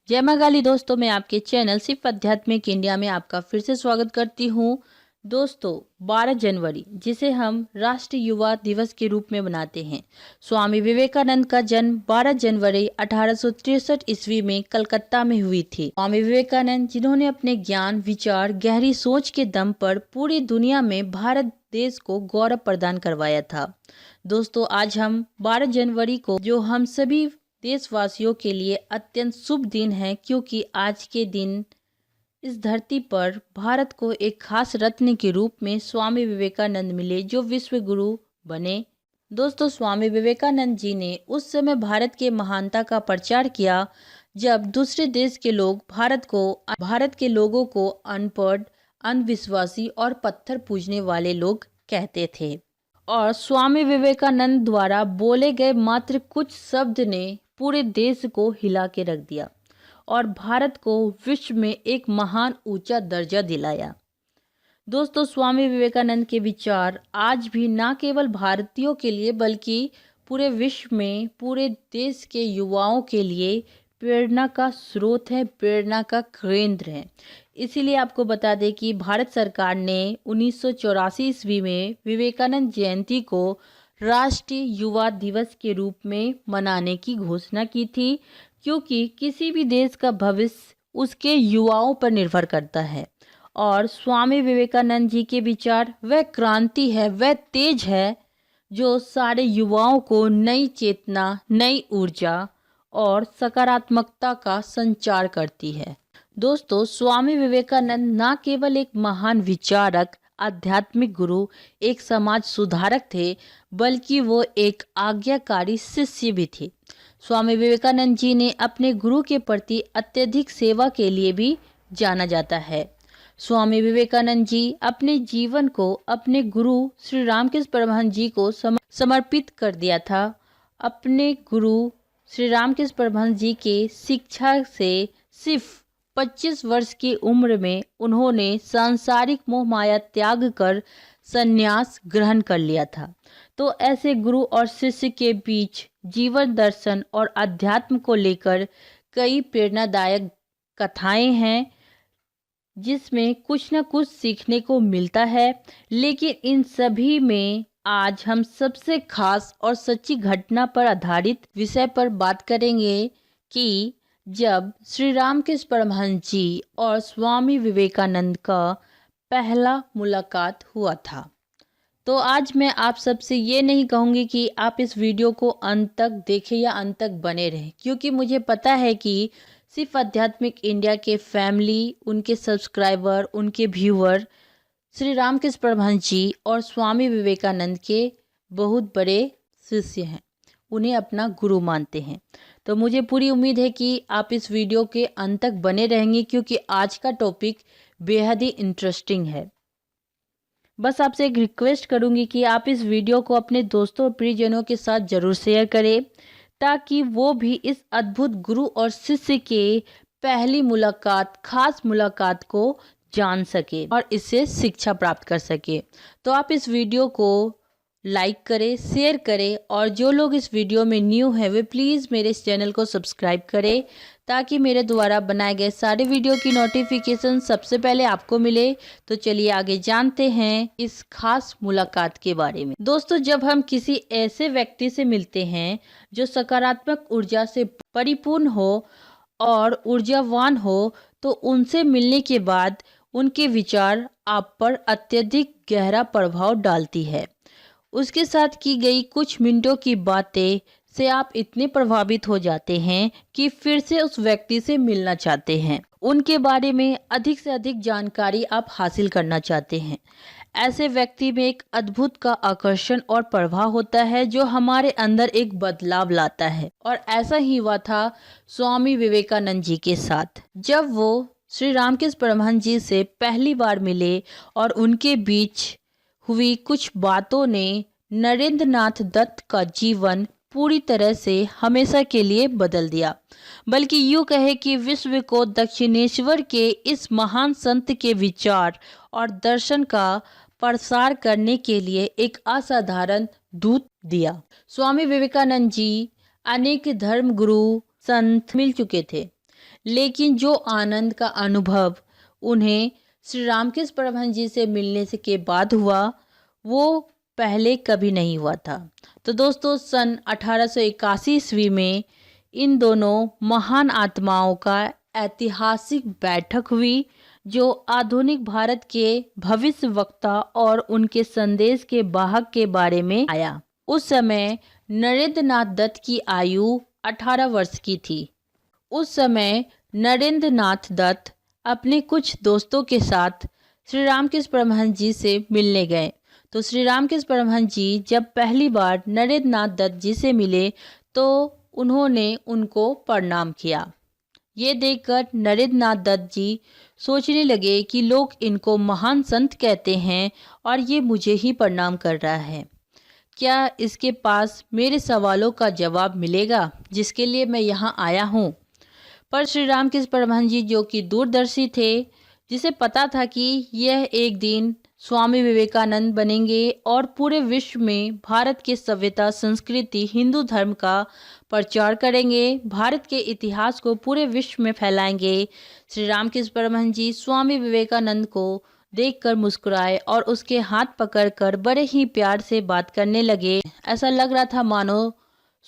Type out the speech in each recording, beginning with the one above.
जय माँ काली दोस्तों, मैं आपके चैनल सिर्फ आध्यात्मिक इंडिया में आपका फिर से स्वागत करती हूँ। दोस्तों, 12 जनवरी जिसे हम राष्ट्रीय युवा दिवस के रूप में मनाते हैं। स्वामी विवेकानंद का जन्म 12 जनवरी 1863 ईस्वी में कलकत्ता में हुई थी। स्वामी विवेकानंद जिन्होंने अपने ज्ञान, विचार, गहरी सोच के दम पर पूरी दुनिया में भारत देश को गौरव प्रदान करवाया था। दोस्तों, आज हम 12 जनवरी को जो हम सभी देशवासियों के लिए अत्यंत शुभ दिन है, क्योंकि आज के दिन इस धरती पर भारत को एक खास रत्न के रूप में स्वामी विवेकानंद मिले, जो विश्व गुरु बने। दोस्तों, स्वामी विवेकानंद जी ने उस समय भारत के महानता का प्रचार किया जब दूसरे देश के लोग भारत के लोगों को अनपढ़, अंधविश्वासी और पत्थर पूजने वाले लोग कहते थे। और स्वामी विवेकानंद द्वारा बोले गए मात्र कुछ शब्द ने पूरे देश को हिला के रख दिया और भारत को विश्व में एक महान ऊंचा दर्जा दिलाया। दोस्तों, स्वामी विवेकानंद के विचार आज भी न केवल भारतीयों के लिए बल्कि पूरे विश्व में पूरे देश के युवाओं के लिए प्रेरणा का स्रोत है, प्रेरणा का केंद्र है। इसीलिए आपको बता दें कि भारत सरकार ने 1984 ईस्वी में विवेकानंद जयंती को राष्ट्रीय युवा दिवस के रूप में मनाने की घोषणा की थी, क्योंकि किसी भी देश का भविष्य उसके युवाओं पर निर्भर करता है। और स्वामी विवेकानंद जी के विचार वह क्रांति है, वह तेज है जो सारे युवाओं को नई चेतना, नई ऊर्जा और सकारात्मकता का संचार करती है। दोस्तों, स्वामी विवेकानंद न केवल एक महान विचारक, आध्यात्मिक गुरु, एक समाज सुधारक थे, बल्कि वो एक आज्ञाकारी शिष्य भी थे। स्वामी विवेकानंद जी ने अपने गुरु के प्रति अत्यधिक सेवा के लिए भी जाना जाता है। स्वामी विवेकानंद जी अपने जीवन को अपने गुरु श्री रामकृष्ण परमहंस जी को समर्पित कर दिया था। अपने गुरु श्री रामकृष्ण परमहंस जी के शिक्षा से सिर्फ 25 वर्ष की उम्र में उन्होंने सांसारिक मोह माया त्याग कर संन्यास ग्रहण कर लिया था। तो ऐसे गुरु और शिष्य के बीच जीवन दर्शन और अध्यात्म को लेकर कई प्रेरणादायक कथाएं हैं, जिसमें कुछ न कुछ सीखने को मिलता है। लेकिन इन सभी में आज हम सबसे खास और सच्ची घटना पर आधारित विषय पर बात करेंगे कि जब श्री रामकृष्ण परमहंस जी और स्वामी विवेकानंद का पहला मुलाकात हुआ था। तो आज मैं आप सबसे ये नहीं कहूँगी कि आप इस वीडियो को अंत तक देखें या अंत तक बने रहें, क्योंकि मुझे पता है कि सिर्फ आध्यात्मिक इंडिया के फैमिली, उनके सब्सक्राइबर, उनके व्यूअर श्री रामकृष्ण परमहंस जी और स्वामी विवेकानंद के बहुत बड़े शिष्य हैं, उन्हें अपना गुरु मानते हैं। तो मुझे पूरी उम्मीद है कि आप इस वीडियो के अंत तक बने रहेंगे, क्योंकि आज का टॉपिक बेहद ही इंटरेस्टिंग है। बस आपसे एक रिक्वेस्ट करूंगी कि आप इस वीडियो को अपने दोस्तों और प्रियजनों के साथ जरूर शेयर करें, ताकि वो भी इस अद्भुत गुरु और शिष्य के पहली मुलाकात, खास मुलाकात को जान सके और इससे शिक्षा प्राप्त कर सके। तो आप इस वीडियो को लाइक करें, शेयर करें, और जो लोग इस वीडियो में न्यू हैं वे प्लीज़ मेरे इस चैनल को सब्सक्राइब करें, ताकि मेरे द्वारा बनाए गए सारे वीडियो की नोटिफिकेशन सबसे पहले आपको मिले। तो चलिए आगे जानते हैं इस खास मुलाकात के बारे में। दोस्तों, जब हम किसी ऐसे व्यक्ति से मिलते हैं जो सकारात्मक ऊर्जा से परिपूर्ण हो और ऊर्जावान हो, तो उनसे मिलने के बाद उनके विचार आप पर अत्यधिक गहरा प्रभाव डालती है। उसके साथ की गई कुछ मिनटों की बातें से आप इतने प्रभावित हो जाते हैं कि फिर से उस व्यक्ति से मिलना चाहते हैं, उनके बारे में अधिक से अधिक जानकारी आप हासिल करना चाहते हैं। ऐसे व्यक्ति में एक अद्भुत का आकर्षण और प्रभाव होता है, जो हमारे अंदर एक बदलाव लाता है। और ऐसा ही हुआ था स्वामी विवेकानंद जी के साथ, जब वो श्री रामकृष्ण परमहंस जी से पहली बार मिले और उनके बीच हुई कुछ बातों ने नरेंद्र नाथ दत्त का जीवन पूरी तरह से हमेशा के लिए बदल दिया। बल्कि यूँ कहे कि विश्व को दक्षिणेश्वर के इस महान संत के विचार और दर्शन का प्रसार करने के लिए एक असाधारण दूत दिया। स्वामी विवेकानंद जी अनेक धर्म गुरु संत मिल चुके थे, लेकिन जो आनंद का अनुभव उन्हें श्री रामकृष्ण परमहंस जी से मिलने से के बाद हुआ, वो पहले कभी नहीं हुआ था। तो दोस्तों, सन 1881 ईस्वी में इन दोनों महान आत्माओं का ऐतिहासिक बैठक हुई, जो आधुनिक भारत के भविष्य वक्ता और उनके संदेश के वाहक के बारे में आया। उस समय नरेंद्र नाथ दत्त की आयु 18 वर्ष की थी। उस समय नरेंद्र नाथ दत्त अपने कुछ दोस्तों के साथ श्री रामकृष्ण परमहंस जी से मिलने गए। तो श्री रामकृष्ण परमहंस जी जब पहली बार नरेंद्र नाथ दत्त जी से मिले तो उन्होंने उनको प्रणाम किया। ये देखकर नरेंद्र नाथ दत्त जी सोचने लगे कि लोग इनको महान संत कहते हैं और ये मुझे ही प्रणाम कर रहा है। क्या इसके पास मेरे सवालों का जवाब मिलेगा जिसके लिए मैं यहाँ आया हूँ? पर श्री रामकृष्ण परमहंस जी, जो कि दूरदर्शी थे, जिसे पता था कि यह एक दिन स्वामी विवेकानंद बनेंगे और पूरे विश्व में भारत के सभ्यता, संस्कृति, हिंदू धर्म का प्रचार करेंगे, भारत के इतिहास को पूरे विश्व में फैलाएंगे। श्री रामकृष्ण परमहंस जी स्वामी विवेकानंद को देखकर मुस्कुराए और उसके हाथ पकड़कर बड़े ही प्यार से बात करने लगे। ऐसा लग रहा था मानो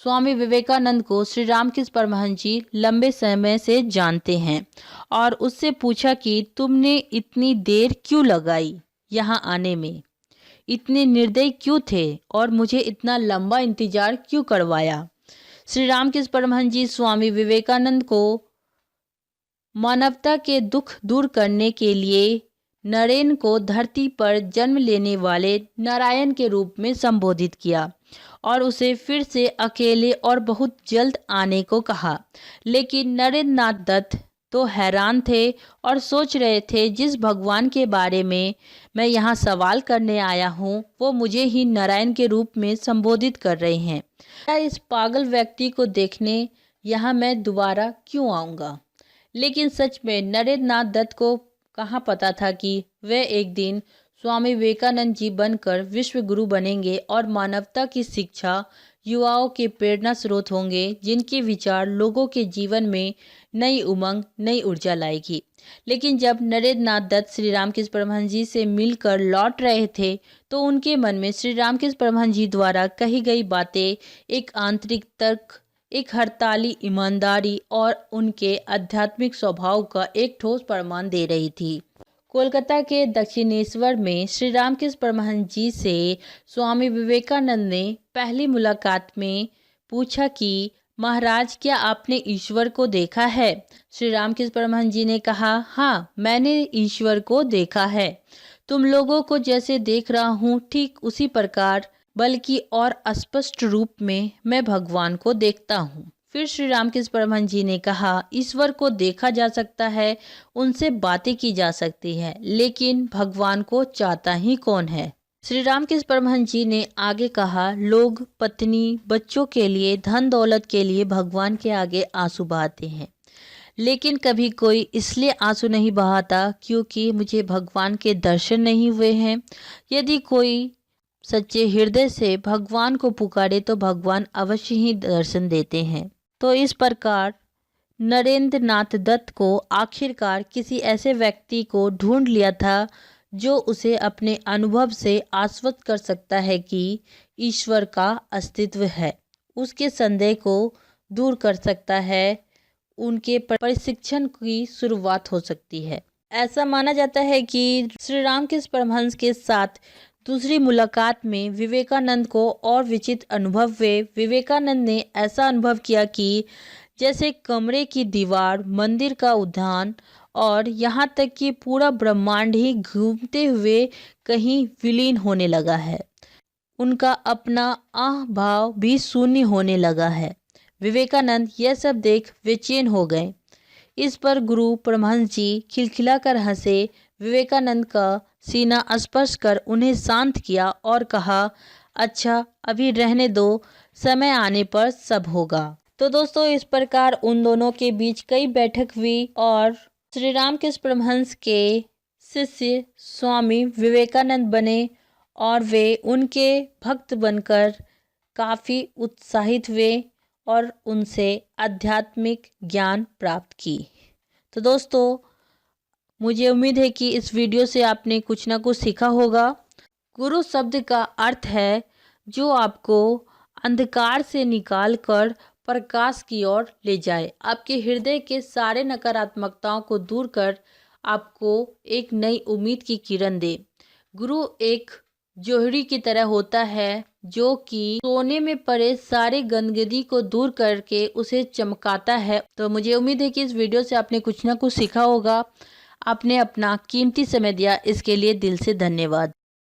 स्वामी विवेकानंद को श्री रामकृष्ण परमहंस जी लंबे समय से जानते हैं और उससे पूछा कि तुमने इतनी देर क्यों लगाई यहाँ आने में, इतने निर्दयी क्यों थे और मुझे इतना लंबा इंतजार क्यों करवाया। श्री रामकृष्ण परमहंस जी स्वामी विवेकानंद को मानवता के दुख दूर करने के लिए नरेन को धरती पर जन्म लेने वाले नारायण के रूप में संबोधित किया और उसे फिर से अकेले और बहुत जल्द आने को कहा। लेकिन नरेंद्र नाथ दत्त तो हैरान थे और सोच रहे थे, जिस भगवान के बारे में मैं यहाँ सवाल करने आया हूँ वो मुझे ही नारायण के रूप में संबोधित कर रहे हैं। क्या इस पागल व्यक्ति को देखने यहाँ मैं दोबारा क्यों आऊँगा? लेकिन सच में नरेंद्र नाथ दत्त को कहाँ पता था कि वे एक दिन स्वामी विवेकानंद जी बनकर विश्व गुरु बनेंगे और मानवता की शिक्षा युवाओं के प्रेरणा स्रोत होंगे, जिनके विचार लोगों के जीवन में नई उमंग, नई ऊर्जा लाएगी। लेकिन जब नरेंद्र नाथ दत्त श्री रामकृष्ण परमहंस जी से मिलकर लौट रहे थे तो उनके मन में श्री रामकृष्ण परमहंस जी द्वारा कही गई बातें, एक आंतरिक तर्क, एक हड़ताली ईमानदारी और उनके आध्यात्मिक स्वभाव का एक ठोस प्रमाण दे रही थी। कोलकाता के दक्षिणेश्वर में श्री रामकृष्ण परमहंस जी से स्वामी विवेकानंद ने पहली मुलाकात में पूछा कि महाराज, क्या आपने ईश्वर को देखा है? श्री रामकृष्ण परमहंस जी ने कहा, हाँ, मैंने ईश्वर को देखा है। तुम लोगों को जैसे देख रहा हूँ ठीक उसी प्रकार, बल्कि और स्पष्ट रूप में मैं भगवान को देखता हूँ। फिर श्री रामकृष्ण परमहंस जी ने कहा, ईश्वर को देखा जा सकता है, उनसे बातें की जा सकती है, लेकिन भगवान को चाहता ही कौन है? श्री रामकृष्ण परमहंस जी ने आगे कहा, लोग पत्नी, बच्चों के लिए, धन दौलत के लिए भगवान के आगे आंसू बहाते हैं, लेकिन कभी कोई इसलिए आंसू नहीं बहाता क्योंकि मुझे भगवान के दर्शन नहीं हुए हैं। यदि कोई सच्चे हृदय से भगवान को पुकारे तो भगवान अवश्य ही दर्शन देते हैं। तो इस प्रकार नरेंद्र नाथ दत्त को आखिरकार किसी ऐसे व्यक्ति को ढूंढ लिया था जो उसे अपने अनुभव से आश्वस्त कर सकता है कि ईश्वर का अस्तित्व है, उसके संदेह को दूर कर सकता है, उनके प्रशिक्षण की शुरुआत हो सकती है। ऐसा माना जाता है कि श्री रामकृष्ण परमहंस के साथ दूसरी मुलाकात में विवेकानंद को और विचित्र अनुभव हुए। विवेकानंद ने ऐसा अनुभव किया कि जैसे कमरे की दीवार, मंदिर का उद्यान और यहाँ तक कि पूरा ब्रह्मांड ही घूमते हुए कहीं विलीन होने लगा है। उनका अपना आह भाव भी शून्य होने लगा है। विवेकानंद यह सब देख बेचैन हो गए। इस पर गुरु परमहंस जी खिलखिलाकर हंसे, विवेकानंद का सीना स्पर्श कर उन्हें शांत किया और कहा, अच्छा, अभी रहने दो, समय आने पर सब होगा। तो दोस्तों, इस प्रकार उन दोनों के बीच कई बैठक हुई और श्री रामकृष्ण परमहंस के शिष्य स्वामी विवेकानंद बने और वे उनके भक्त बनकर काफ़ी उत्साहित हुए और उनसे आध्यात्मिक ज्ञान प्राप्त की। तो दोस्तों, मुझे उम्मीद है कि इस वीडियो से आपने कुछ ना कुछ सीखा होगा। गुरु शब्द का अर्थ है जो आपको अंधकार से निकालकर प्रकाश की ओर ले जाए, आपके हृदय के सारे नकारात्मकताओं को दूर कर आपको एक नई उम्मीद की किरण दे। गुरु एक जोहरी की तरह होता है जो कि सोने में पड़े सारे गंदगी को दूर करके उसे चमकाता है। तो मुझे उम्मीद है कि इस वीडियो से आपने कुछ ना कुछ सीखा होगा। आपने अपना कीमती समय दिया, इसके लिए दिल से धन्यवाद।